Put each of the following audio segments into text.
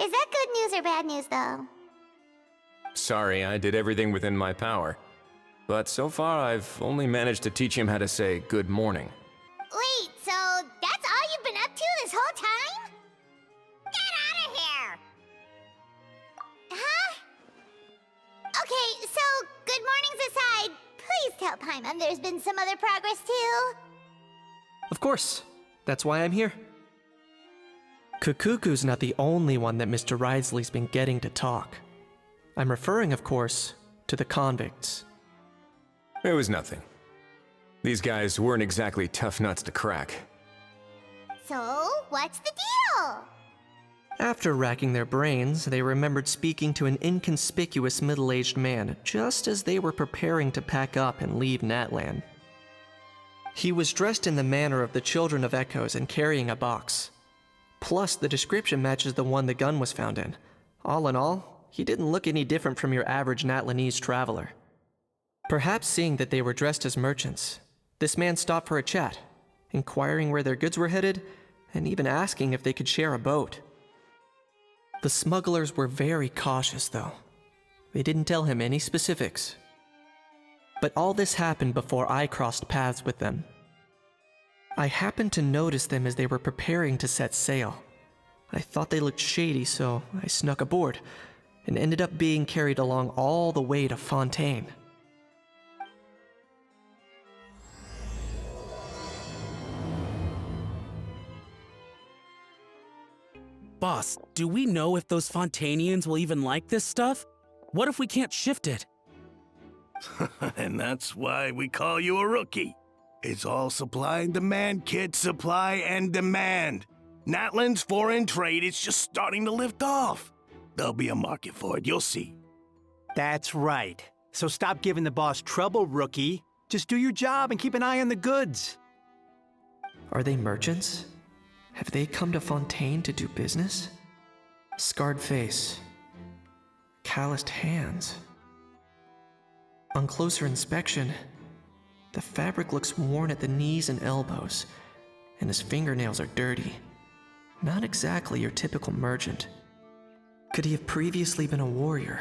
Is that good news or bad news, though? Sorry, I did everything within my power. But so far, I've only managed to teach him how to say good morning. Wait, so that's all you've been up to this whole time? Get out of here! Huh? Okay, so good mornings aside, please tell Paimon there's been some other progress too. Of course. That's why I'm here. Kukuku's not the only one that Mr. Wriothesley's been getting to talk. I'm referring, of course, to the convicts. It was nothing. These guys weren't exactly tough nuts to crack. So, what's the deal? After racking their brains, they remembered speaking to an inconspicuous middle-aged man just as they were preparing to pack up and leave Natlan. He was dressed in the manner of the Children of Echoes and carrying a box. Plus, the description matches the one the gun was found in. All in all, he didn't look any different from your average Natlanese traveler. Perhaps seeing that they were dressed as merchants, this man stopped for a chat, inquiring where their goods were headed, and even asking if they could share a boat. The smugglers were very cautious, though. They didn't tell him any specifics. But all this happened before I crossed paths with them. I happened to notice them as they were preparing to set sail. I thought they looked shady, so I snuck aboard, and ended up being carried along all the way to Fontaine. Boss, do we know if those Fontainians will even like this stuff? What if we can't shift it? And that's why we call you a rookie. It's all supply and demand, kid. Supply and demand. Natlan's foreign trade is just starting to lift off. There'll be a market for it, you'll see. That's right. So stop giving the boss trouble, rookie. Just do your job and keep an eye on the goods. Are they merchants? Have they come to Fontaine to do business? Scarred face. Calloused hands. On closer inspection, the fabric looks worn at the knees and elbows, and his fingernails are dirty. Not exactly your typical merchant. Could he have previously been a warrior?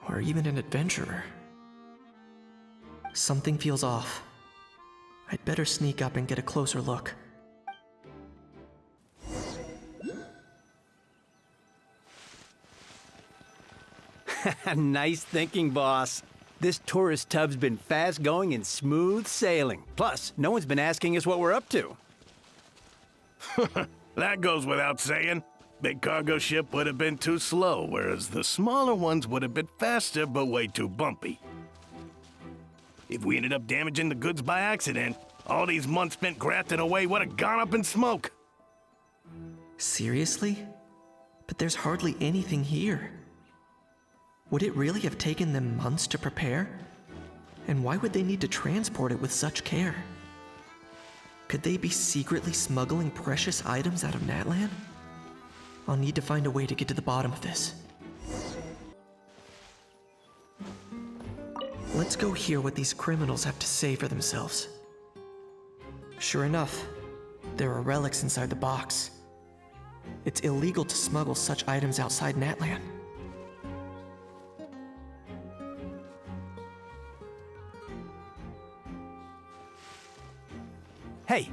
Or even an adventurer? Something feels off. I'd better sneak up and get a closer look. Nice thinking, boss. This tourist tub's been fast-going and smooth sailing. Plus, no one's been asking us what we're up to. That goes without saying. Big cargo ship would have been too slow, whereas the smaller ones would have been faster but way too bumpy. If we ended up damaging the goods by accident, all these months spent grafting away would have gone up in smoke. Seriously? But there's hardly anything here. Would it really have taken them months to prepare? And why would they need to transport it with such care? Could they be secretly smuggling precious items out of Natlan? I'll need to find a way to get to the bottom of this. Let's go hear what these criminals have to say for themselves. Sure enough, there are relics inside the box. It's illegal to smuggle such items outside Natlan. Hey,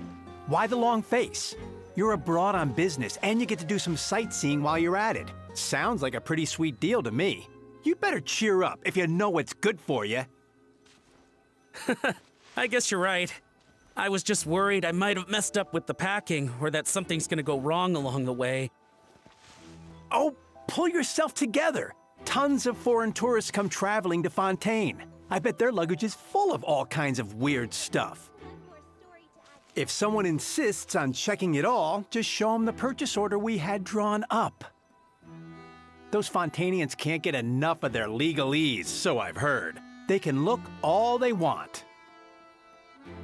why the long face? You're abroad on business, and you get to do some sightseeing while you're at it. Sounds like a pretty sweet deal to me. You better cheer up if you know what's good for you. I guess you're right. I was just worried I might have messed up with the packing, or that something's gonna go wrong along the way. Oh, pull yourself together. Tons of foreign tourists come traveling to Fontaine. I bet their luggage is full of all kinds of weird stuff. If someone insists on checking it all, just show them the purchase order we had drawn up. Those Fontainians can't get enough of their legalese, so I've heard. They can look all they want.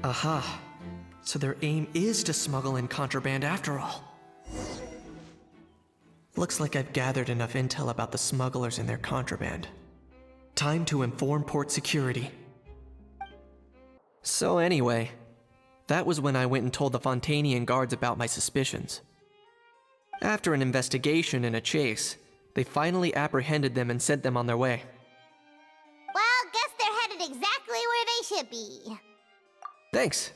Aha. So their aim is to smuggle in contraband after all. Looks like I've gathered enough intel about the smugglers and their contraband. Time to inform port security. So anyway, that was when I went and told the Fontainian guards about my suspicions. After an investigation and a chase, they finally apprehended them and sent them on their way. Well, guess they're headed exactly where they should be. Thanks.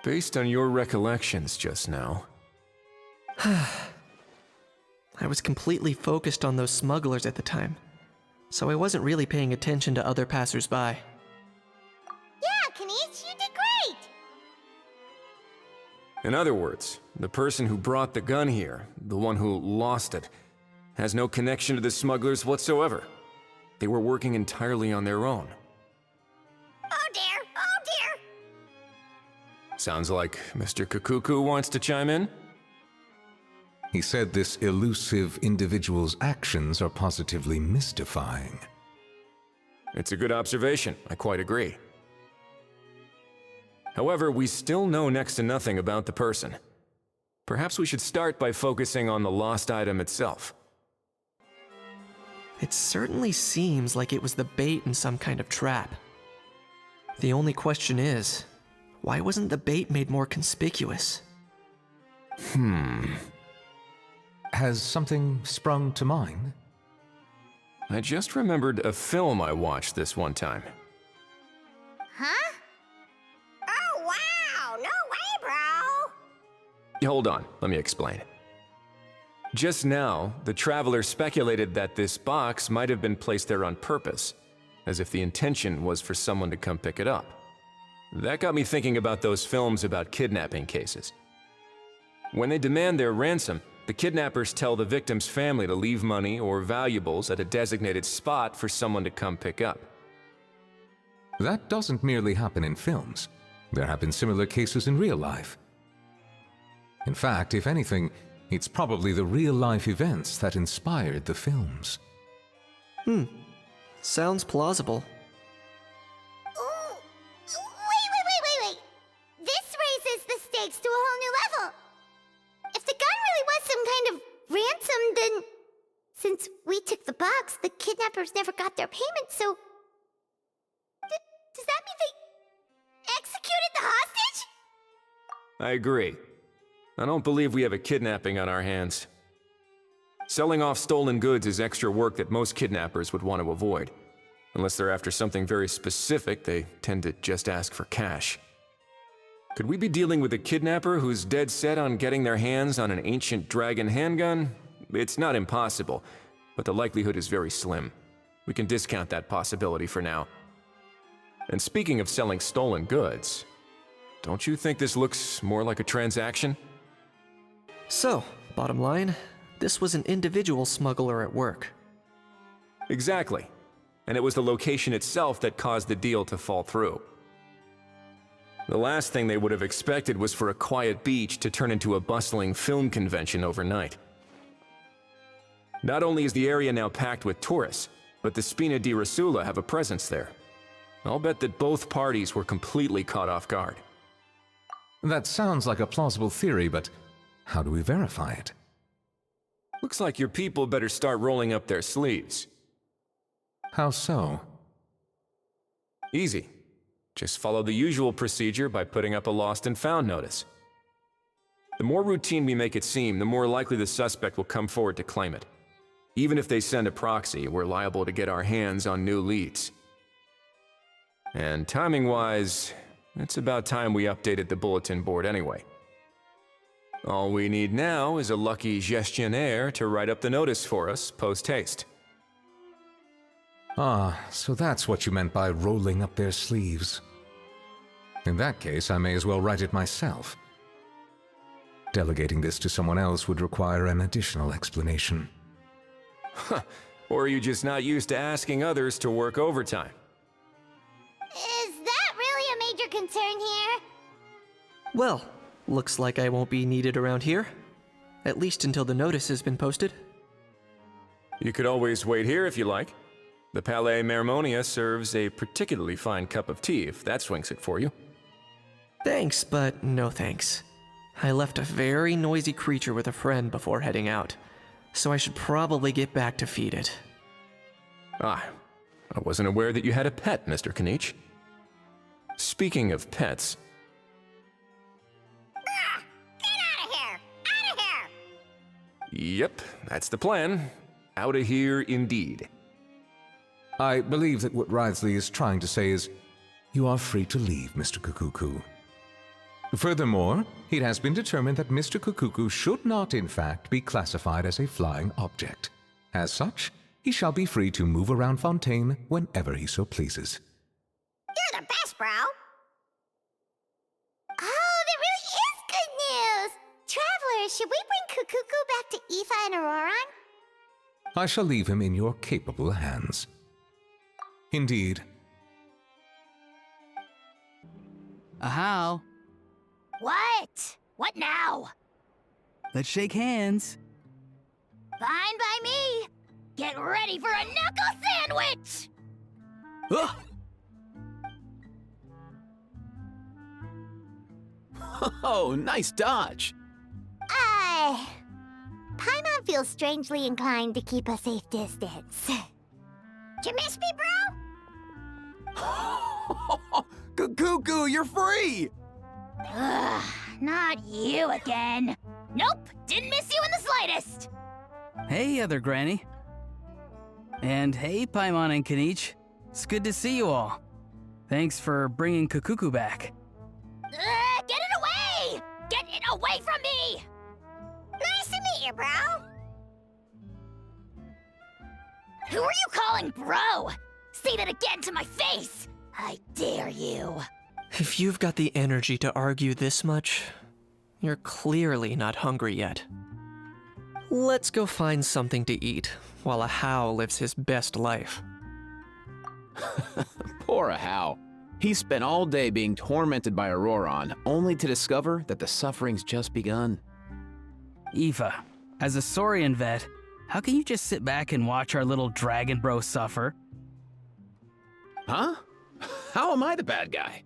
Based on your recollections just now, I was completely focused on those smugglers at the time, so I wasn't really paying attention to other passersby. Yeah, Kinich, you did great! in other words, the person who brought the gun here, the one who lost it, has no connection to the smugglers whatsoever. They were working entirely on their own. Oh dear, oh dear! Sounds like Mr. Kakuku wants to chime in? He said this elusive individual's actions are positively mystifying. It's a good observation, I quite agree. However, we still know next to nothing about the person. Perhaps we should start by focusing on the lost item itself. It certainly seems like it was the bait in some kind of trap. The only question is, why wasn't the bait made more conspicuous? Has something sprung to mind? I just remembered a film I watched this one time. Huh? Oh wow, no way, bro! Hold on, let me explain. Just now, the traveler speculated that this box might have been placed there on purpose, as if the intention was for someone to come pick it up. That got me thinking about those films about kidnapping cases. When they demand their ransom, the kidnappers tell the victim's family to leave money or valuables at a designated spot for someone to come pick up. That doesn't merely happen in films. There have been similar cases in real life. In fact, if anything, it's probably the real-life events that inspired the films. Sounds plausible. Ooh, wait! This raises the stakes to a whole new level. If the gun really was some kind of ransom, then since we took the box, the kidnappers never got their payment, so... does that mean they executed the hostage? I agree. I don't believe we have a kidnapping on our hands. Selling off stolen goods is extra work that most kidnappers would want to avoid. Unless they're after something very specific, they tend to just ask for cash. Could we be dealing with a kidnapper who's dead set on getting their hands on an ancient dragon handgun? It's not impossible, but the likelihood is very slim. We can discount that possibility for now. And speaking of selling stolen goods, don't you think this looks more like a transaction? So, bottom line, this was an individual smuggler at work. Exactly. And it was the location itself that caused the deal to fall through. The last thing they would have expected was for a quiet beach to turn into a bustling film convention overnight. Not only is the area now packed with tourists, but the Spina di Rosula have a presence there. I'll bet that both parties were completely caught off guard. That sounds like a plausible theory, but how do we verify it? Looks like your people better start rolling up their sleeves. How so? Easy. Just follow the usual procedure by putting up a lost and found notice. The more routine we make it seem, the more likely the suspect will come forward to claim it. Even if they send a proxy, we're liable to get our hands on new leads. And timing-wise, it's about time we updated the bulletin board anyway. All we need now is a lucky gestionnaire to write up the notice for us post-haste. Ah, so that's what you meant by rolling up their sleeves. In that case, I may as well write it myself. Delegating this to someone else would require an additional explanation. Or are you just not used to asking others to work overtime? Is that really a major concern here? Well, looks like I won't be needed around here. At least until the notice has been posted. You could always wait here if you like. The Palais Mermonia serves a particularly fine cup of tea if that swings it for you. Thanks, but no thanks. I left a very noisy creature with a friend before heading out, so I should probably get back to feed it. Ah, I wasn't aware that you had a pet, Mr. Kinich. Speaking of pets... Get out of here! Out of here! Yep, that's the plan. Out of here indeed. I believe that what Wriothesley is trying to say is, you are free to leave, Mr. Kukuku. Furthermore, it has been determined that Mr. Kukuku should not, in fact, be classified as a flying object. As such, he shall be free to move around Fontaine whenever he so pleases. You're the best, bro. Oh, that really is good news. Traveler, should we bring Kukuku back to Aoife and Ororon? I shall leave him in your capable hands. Indeed. Ahau. What? What now? Let's shake hands. Fine by me. Get ready for a knuckle sandwich! Ugh. Oh, nice dodge. Paimon feels strangely inclined to keep a safe distance. Did you miss me, bro? Kukuku, you're free! Ugh, not you again. Nope, didn't miss you in the slightest. Hey, other granny. And hey, Paimon and Kinich. It's good to see you all. Thanks for bringing Kukuku back. Get it away! Get it away from me! Nice to meet you, bro. Who are you calling bro? Say that again to my face! I dare you. If you've got the energy to argue this much, you're clearly not hungry yet. Let's go find something to eat while Ahau lives his best life. Poor Ahau. He spent all day being tormented by Ororon, only to discover that the suffering's just begun. Aoife, as a Saurian vet, how can you just sit back and watch our little dragon bro suffer? Huh? How am I the bad guy?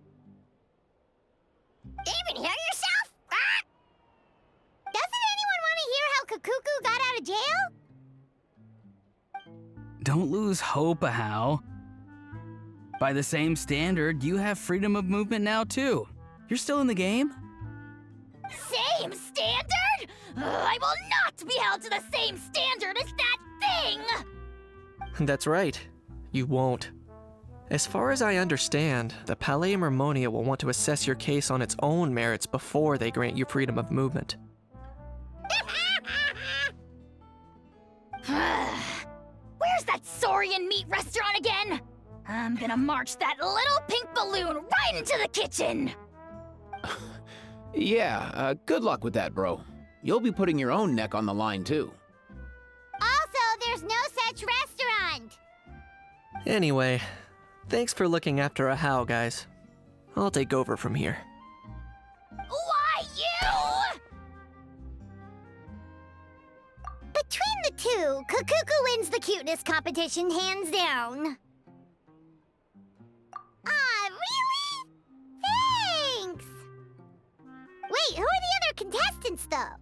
Even hear yourself? Ah! Doesn't anyone want to hear how Kukuku got out of jail? Don't lose hope, Ahau. By the same standard, you have freedom of movement now too. You're still in the game? Same standard? I will not be held to the same standard as that thing! That's right. You won't. As far as I understand, the Palais Mermonia will want to assess your case on its own merits before they grant you freedom of movement. Where's that Saurian meat restaurant again? I'm gonna march that little pink balloon right into the kitchen! Yeah, good luck with that, bro. You'll be putting your own neck on the line, too. Also, there's no such restaurant! Anyway, thanks for looking after Ahau, guys. I'll take over from here. Why you? Between the two, Kukuku wins the cuteness competition hands down. Ah, really? Thanks! Wait, who are the other contestants, though?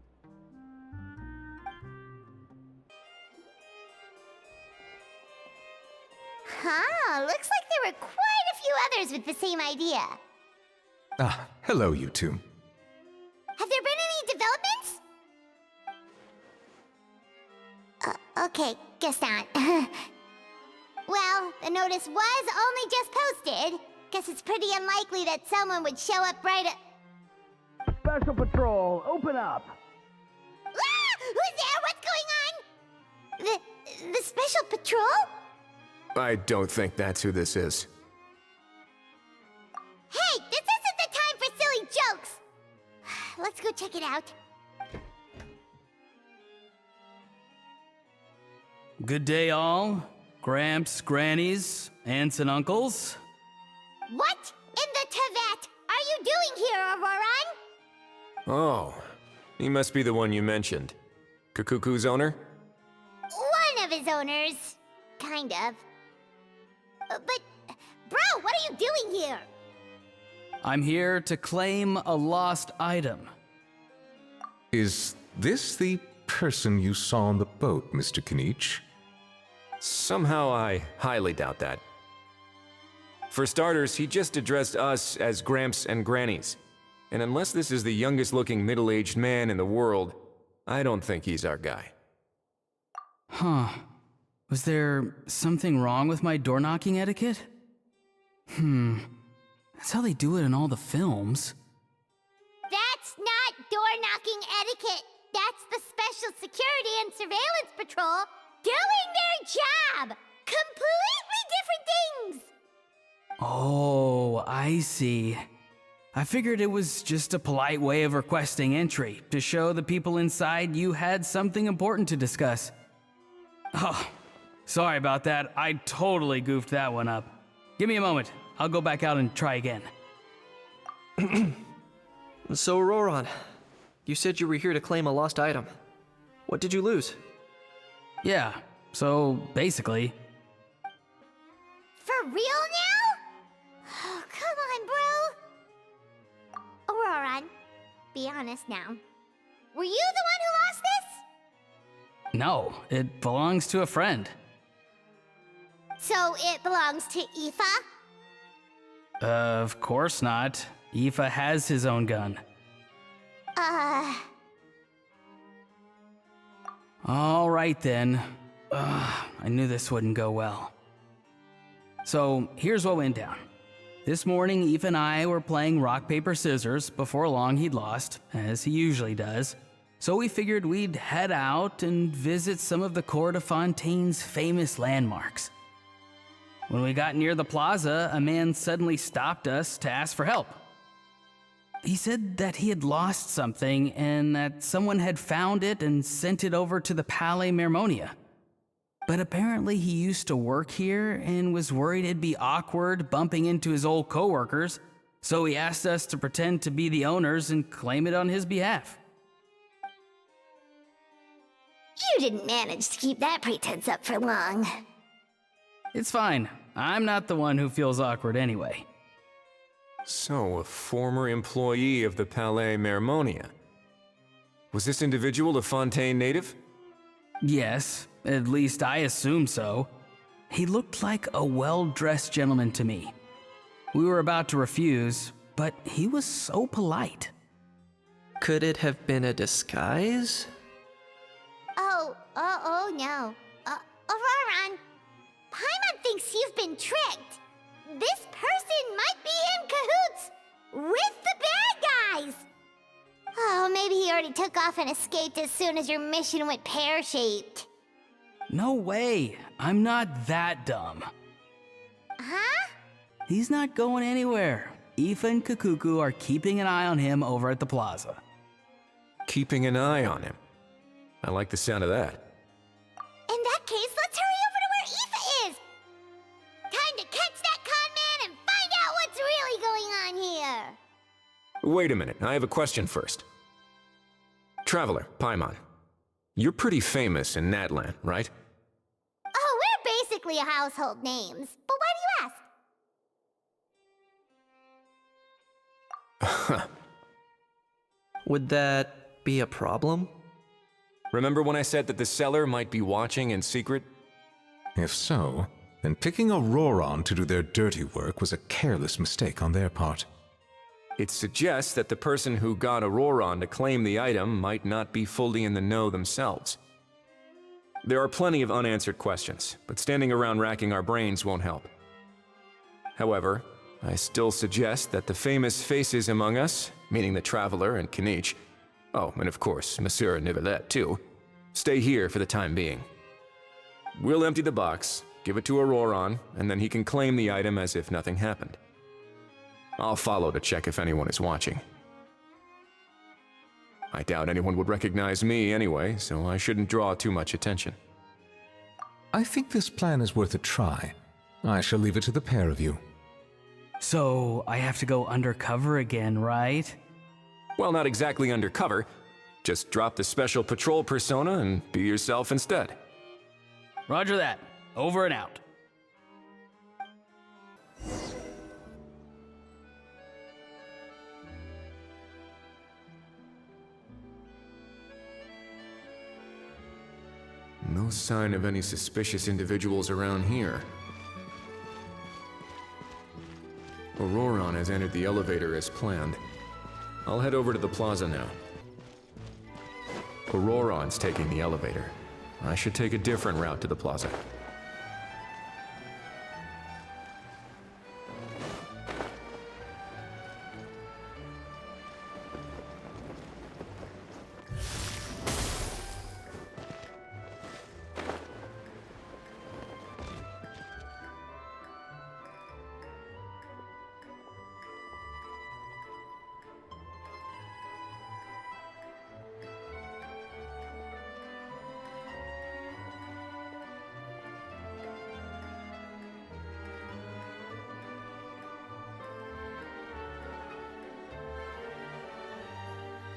Huh, looks like there were quite a few others with the same idea. Ah, hello, you two. Have there been any developments? Okay, guess not. Well, the notice was only just posted. Guess it's pretty unlikely that someone would show up right at... Special Patrol, open up! Ah! Who's there? What's going on? The Special Patrol? I don't think that's who this is. Hey, this isn't the time for silly jokes! Let's go check it out. Good day, all. Gramps, grannies, aunts, and uncles. What in the Tevat are you doing here, Ororon? Oh, he must be the one you mentioned. Kukuku's owner? One of his owners. Kind of. But, bro, what are you doing here? I'm here to claim a lost item. Is this the person you saw on the boat, Mr. Kinich? Somehow I highly doubt that. For starters, he just addressed us as Gramps and Grannies. And unless this is the youngest looking middle-aged man in the world, I don't think he's our guy. Huh. Was there something wrong with my door-knocking etiquette? That's how they do it in all the films. That's not door-knocking etiquette. That's the Special Security and Surveillance Patrol doing their job. Completely different things. Oh, I see. I figured it was just a polite way of requesting entry to show the people inside you had something important to discuss. Oh, sorry about that. I totally goofed that one up. Give me a moment. I'll go back out and try again. So, Ororon, you said you were here to claim a lost item. What did you lose? Yeah, so basically... For real now? Oh, come on, bro. Ororon, be honest now. Were you the one who lost this? No, it belongs to a friend. So it belongs to Aoife? Of course not. Aoife has his own gun. All right then. I knew this wouldn't go well. So here's what went down. This morning, Aoife and I were playing rock, paper, scissors. Before long, he'd lost, as he usually does. So we figured we'd head out and visit some of the Cour de Fontaine's famous landmarks. When we got near the plaza, a man suddenly stopped us to ask for help. He said that he had lost something and that someone had found it and sent it over to the Palais Mermonia. But apparently he used to work here and was worried it'd be awkward bumping into his old coworkers, so he asked us to pretend to be the owners and claim it on his behalf. You didn't manage to keep that pretense up for long. It's fine. I'm not the one who feels awkward anyway. So, a former employee of the Palais Mermonia. Was this individual a Fontaine native? Yes, at least I assume so. He looked like a well-dressed gentleman to me. We were about to refuse, but he was so polite. Could it have been a disguise? Oh no. Ororon, Paimon thinks you've been tricked. This person might be in cahoots with the bad guys. Oh, maybe he already took off and escaped as soon as your mission went pear-shaped. No way. I'm not that dumb. Huh? He's not going anywhere. Aoife and Kakuku are keeping an eye on him over at the plaza. Keeping an eye on him. I like the sound of that. In that case, let's hurry over to where Aoife is. Time to catch that con man and find out what's really going on here. Wait a minute, I have a question first. Traveler, Paimon. You're pretty famous in Natlan, right? Oh, we're basically a household names. But why do you ask? Would that be a problem? Remember when I said that the seller might be watching in secret? If so, then picking Ororon to do their dirty work was a careless mistake on their part. It suggests that the person who got Ororon to claim the item might not be fully in the know themselves. There are plenty of unanswered questions, but standing around racking our brains won't help. However, I still suggest that the famous faces among us, meaning the Traveler and Kinich, oh, and of course, Monsieur Neuvillette too, stay here for the time being. We'll empty the box, give it to Ororon, and then he can claim the item as if nothing happened. I'll follow to check if anyone is watching. I doubt anyone would recognize me anyway, so I shouldn't draw too much attention. I think this plan is worth a try. I shall leave it to the pair of you. So, I have to go undercover again, right? Well, not exactly undercover. Just drop the special patrol persona and be yourself instead. Roger that. Over and out. No sign of any suspicious individuals around here. Ororon has entered the elevator as planned. I'll head over to the plaza now. Ororon's taking the elevator. I should take a different route to the plaza.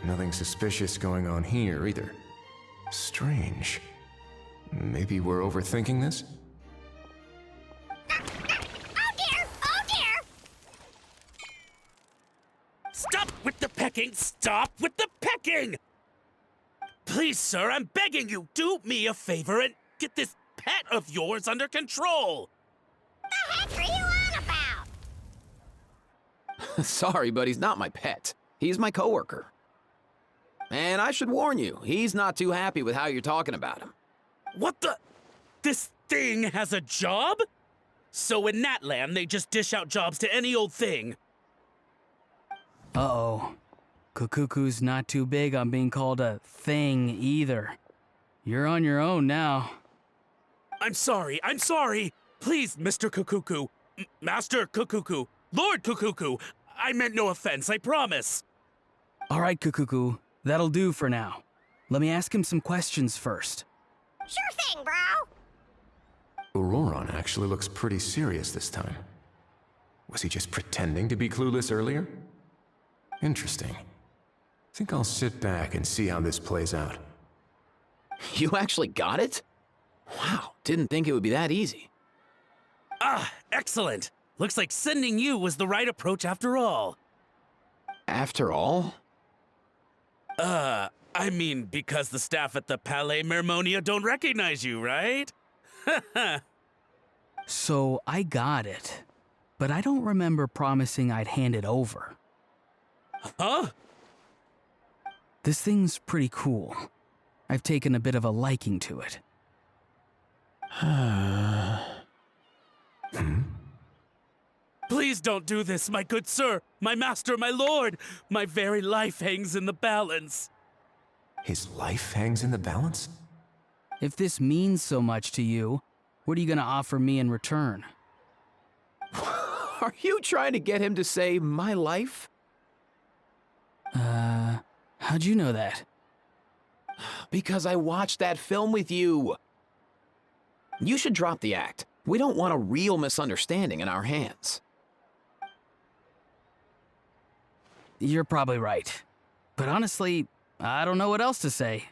Nothing suspicious going on here, either. Strange. Maybe we're overthinking this? Oh dear! Oh dear! Stop with the pecking! Stop with the pecking! Please, sir, I'm begging you, do me a favor and get this pet of yours under control! The heck are you on about? Sorry, but he's not my pet. He's my coworker. And I should warn you, he's not too happy with how you're talking about him. What the? This thing has a job? So in Natland, they just dish out jobs to any old thing. Uh-oh. Kukuku's not too big on being called a thing either. You're on your own now. I'm sorry. Please, Mr. Kukuku. Master Kukuku. Lord Kukuku. I meant no offense, I promise. All right, Kukuku. That'll do for now. Let me ask him some questions first. Sure thing, bro. Ororon actually looks pretty serious this time. Was he just pretending to be clueless earlier? Interesting. Think I'll sit back and see how this plays out. You actually got it? Wow, didn't think it would be that easy. Ah, excellent. Looks like sending you was the right approach after all. After all? I mean, because the staff at the Palais Mermonia don't recognize you, right? So I got it, but I don't remember promising I'd hand it over. Huh? This thing's pretty cool. I've taken a bit of a liking to it. Please don't do this, my good sir, my master, my lord. My very life hangs in the balance. His life hangs in the balance? If this means so much to you, what are you gonna offer me in return? Are you trying to get him to say my life? How'd you know that? Because I watched that film with you. You should drop the act. We don't want a real misunderstanding in our hands. You're probably right. But honestly, I don't know what else to say.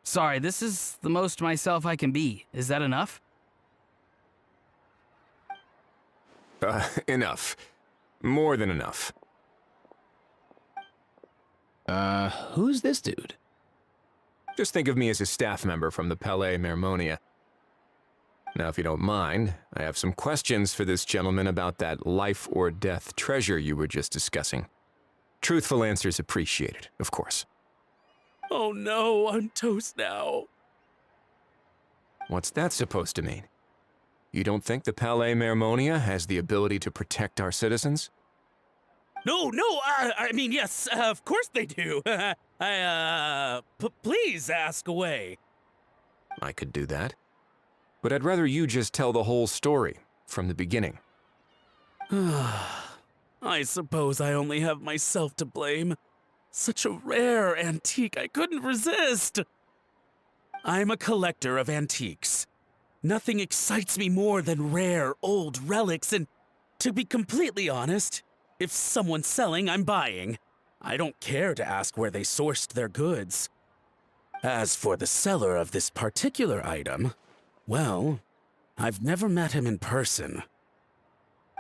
Sorry, this is the most myself I can be. Is that enough? Enough. More than enough. Who's this dude? Just think of me as a staff member from the Palais Mermonia. Now, if you don't mind, I have some questions for this gentleman about that life or death treasure you were just discussing. Truthful answers appreciated, of course. Oh no, I'm toast now. What's that supposed to mean? You don't think the Palais Mermonia has the ability to protect our citizens? No, I mean, yes, of course they do. Please ask away. I could do that. But I'd rather you just tell the whole story, from the beginning. I suppose I only have myself to blame. Such a rare antique, I couldn't resist. I'm a collector of antiques. Nothing excites me more than rare, old relics, and to be completely honest, if someone's selling, I'm buying. I don't care to ask where they sourced their goods. As for the seller of this particular item, well, I've never met him in person.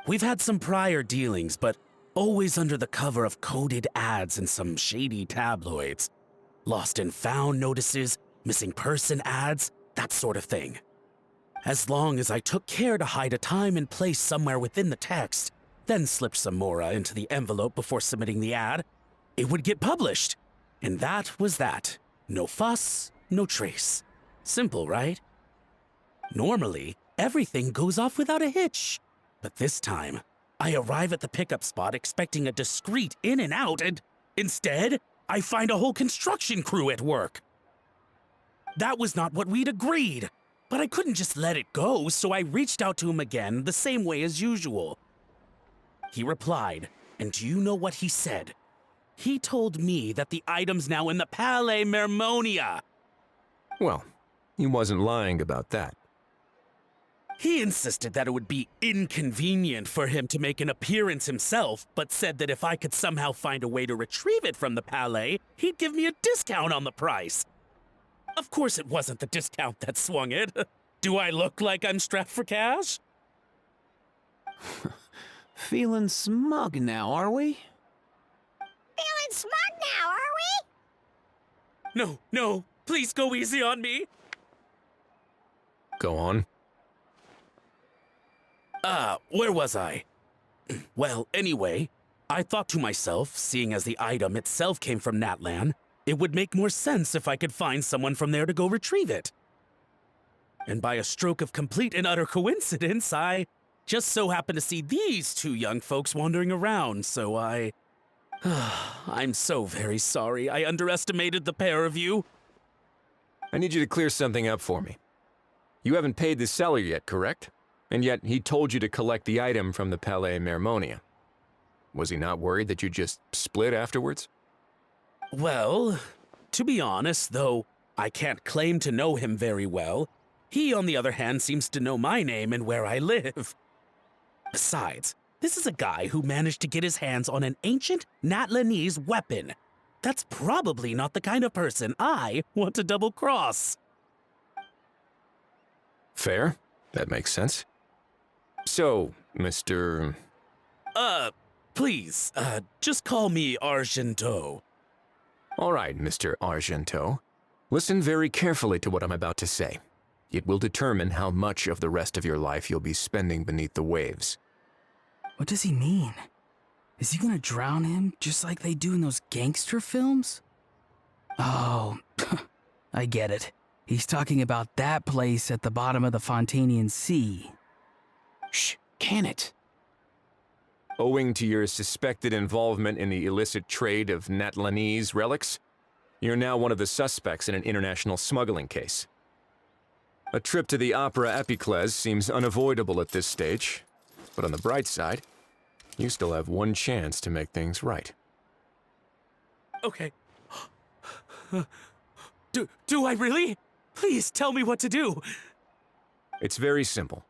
We've had some prior dealings, but always under the cover of coded ads in some shady tabloids. Lost and found notices, missing person ads, that sort of thing. As long as I took care to hide a time and place somewhere within the text, then slipped some mora into the envelope before submitting the ad, it would get published. And that was that. No fuss, no trace. Simple, right? Normally, everything goes off without a hitch. But this time, I arrive at the pickup spot expecting a discreet in and out, and instead, I find a whole construction crew at work. That was not what we'd agreed, but I couldn't just let it go, so I reached out to him again the same way as usual. He replied, and do you know what he said? He told me that the item's now in the Palais Mermonia. Well, he wasn't lying about that. He insisted that it would be inconvenient for him to make an appearance himself, but said that if I could somehow find a way to retrieve it from the Palais, he'd give me a discount on the price. Of course it wasn't the discount that swung it. Do I look like I'm strapped for cash? Feeling smug now, are we? Feeling smug now, are we? No, please go easy on me. Go on. Where was I? Well, anyway, I thought to myself, seeing as the item itself came from Natlan, it would make more sense if I could find someone from there to go retrieve it. And by a stroke of complete and utter coincidence, I just so happened to see these two young folks wandering around, so I'm so very sorry. I underestimated the pair of you. I need you to clear something up for me. You haven't paid the seller yet, correct? And yet he told you to collect the item from the Palais Mermonia. Was he not worried that you just split afterwards? Well, to be honest, though I can't claim to know him very well, he, on the other hand, seems to know my name and where I live. Besides, this is a guy who managed to get his hands on an ancient Natlanese weapon. That's probably not the kind of person I want to double-cross. Fair. That makes sense. So, Mr. Please, just call me Argento. All right, Mr. Argento. Listen very carefully to what I'm about to say. It will determine how much of the rest of your life you'll be spending beneath the waves. What does he mean? Is he gonna drown him just like they do in those gangster films? Oh, I get it. He's talking about that place at the bottom of the Fontanian Sea. Shh, can it? Owing to your suspected involvement in the illicit trade of Natlanese relics, you're now one of the suspects in an international smuggling case. A trip to the Opera Epiclese seems unavoidable at this stage, but on the bright side, you still have one chance to make things right. Okay. Do I really? Please tell me what to do. It's very simple.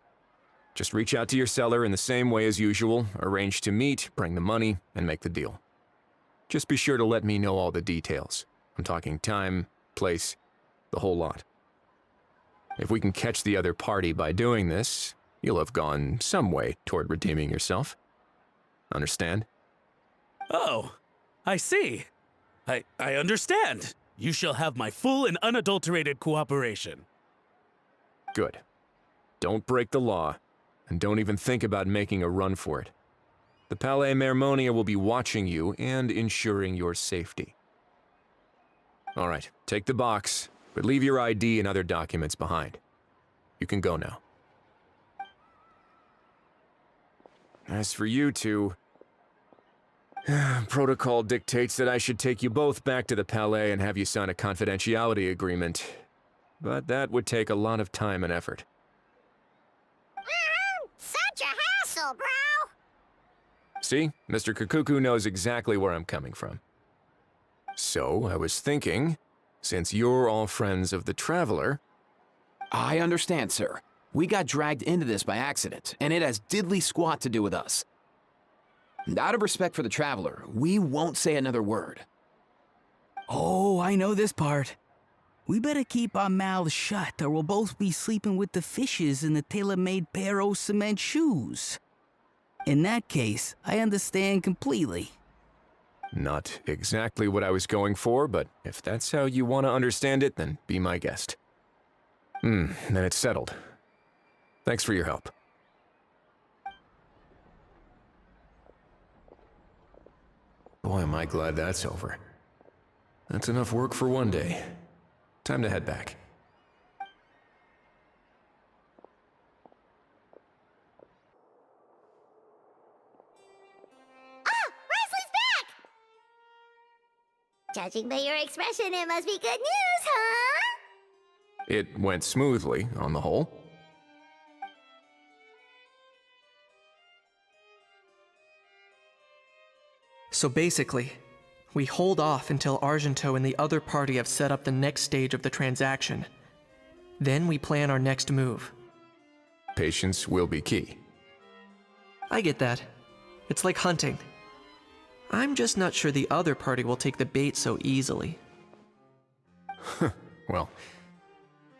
Just reach out to your seller in the same way as usual, arrange to meet, bring the money, and make the deal. Just be sure to let me know all the details. I'm talking time, place, the whole lot. If we can catch the other party by doing this, you'll have gone some way toward redeeming yourself. Understand? Oh, I see. I understand. You shall have my full and unadulterated cooperation. Good. Don't break the law, and don't even think about making a run for it. The Palais Mermonia will be watching you and ensuring your safety. All right, take the box, but leave your ID and other documents behind. You can go now. As for you two, protocol dictates that I should take you both back to the Palais and have you sign a confidentiality agreement. But that would take a lot of time and effort. Such a hassle, bro! See, Mr. Kakuku knows exactly where I'm coming from. So, I was thinking, since you're all friends of the Traveler... I understand, sir. We got dragged into this by accident, and it has diddly squat to do with us. And out of respect for the Traveler, we won't say another word. Oh, I know this part. We better keep our mouths shut or we'll both be sleeping with the fishes in the tailor-made pair of cement shoes. In that case, I understand completely. Not exactly what I was going for, but if that's how you want to understand it, then be my guest. Then it's settled. Thanks for your help. Boy, am I glad that's over. That's enough work for one day. Time to head back. Ah! Wriothesley's back! Judging by your expression, it must be good news, huh? It went smoothly, on the whole. So basically, we hold off until Argento and the other party have set up the next stage of the transaction. Then we plan our next move. Patience will be key. I get that. It's like hunting. I'm just not sure the other party will take the bait so easily. Well,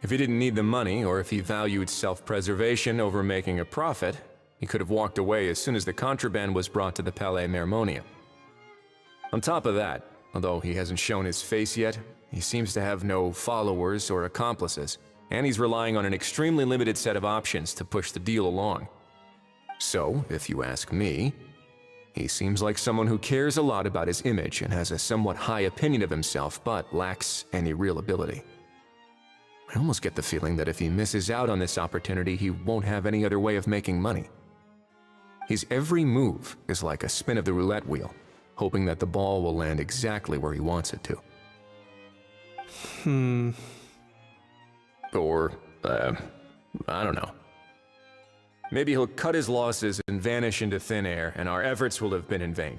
if he didn't need the money, or if he valued self-preservation over making a profit, he could have walked away as soon as the contraband was brought to the Palais Mermonia. On top of that, although he hasn't shown his face yet, he seems to have no followers or accomplices, and he's relying on an extremely limited set of options to push the deal along. So, if you ask me, he seems like someone who cares a lot about his image and has a somewhat high opinion of himself, but lacks any real ability. I almost get the feeling that if he misses out on this opportunity, he won't have any other way of making money. His every move is like a spin of the roulette wheel, hoping that the ball will land exactly where he wants it to. Or, I don't know. Maybe he'll cut his losses and vanish into thin air, and our efforts will have been in vain.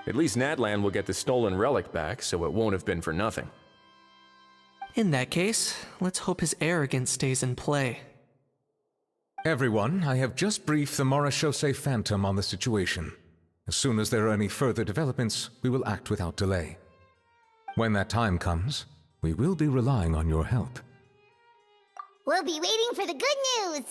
At least Natlan will get the stolen relic back, so it won't have been for nothing. In that case, let's hope his arrogance stays in play. Everyone, I have just briefed the Marechaussee Phantom on the situation. As soon as there are any further developments, we will act without delay. When that time comes, we will be relying on your help. We'll be waiting for the good news!